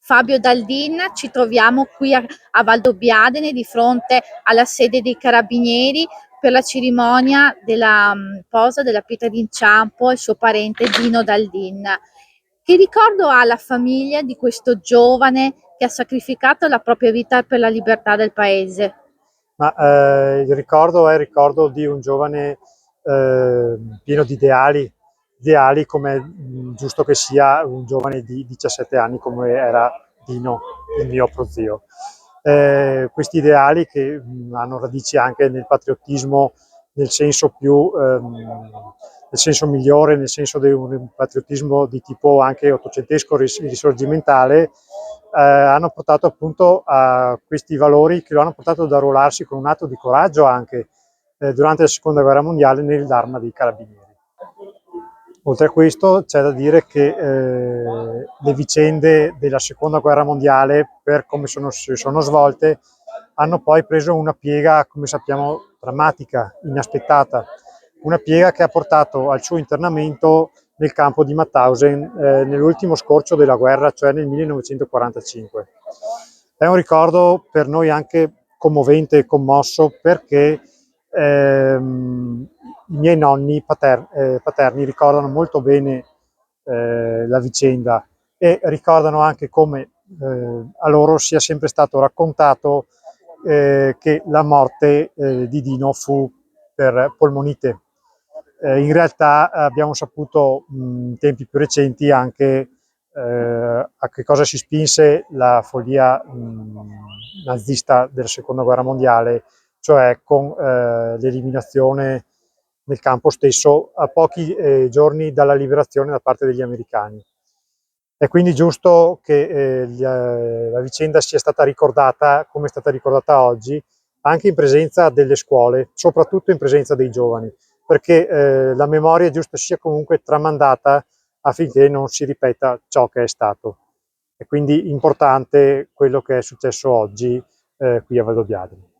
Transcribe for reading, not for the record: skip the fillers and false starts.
Fabio Daldin, ci troviamo qui a Valdobbiadene di fronte alla sede dei Carabinieri per la cerimonia della posa della pietra d'inciampo al suo parente Dino Daldin. Che ricordo ha la famiglia di questo giovane che ha sacrificato la propria vita per la libertà del paese? Il ricordo è il ricordo di un giovane pieno di ideali come giusto che sia un giovane di 17 anni come era Dino, il mio prozio. Questi ideali che hanno radici anche nel patriottismo nel senso nel senso migliore, nel senso di un patriottismo di tipo anche ottocentesco, risorgimentale, hanno portato appunto a questi valori che lo hanno portato ad arruolarsi con un atto di coraggio anche durante la seconda guerra mondiale nel Dharma dei Carabinieri. Oltre a questo c'è da dire che le vicende della seconda guerra mondiale, per come si sono svolte, hanno poi preso una piega, come sappiamo, drammatica, inaspettata, una piega che ha portato al suo internamento nel campo di Mauthausen nell'ultimo scorcio della guerra, cioè nel 1945. È un ricordo per noi anche commovente e commosso perché i miei nonni paterni ricordano molto bene la vicenda e ricordano anche come a loro sia sempre stato raccontato che la morte di Dino fu per polmonite. In realtà abbiamo saputo in tempi più recenti anche a che cosa si spinse la follia nazista della seconda guerra mondiale, cioè con l'eliminazione nel campo stesso a pochi giorni dalla liberazione da parte degli americani. È quindi giusto che la vicenda sia stata ricordata come è stata ricordata oggi, anche in presenza delle scuole, soprattutto in presenza dei giovani, perché la memoria è giusto sia comunque tramandata affinché non si ripeta ciò che è stato. È quindi importante quello che è successo oggi qui a Valdobbiadene.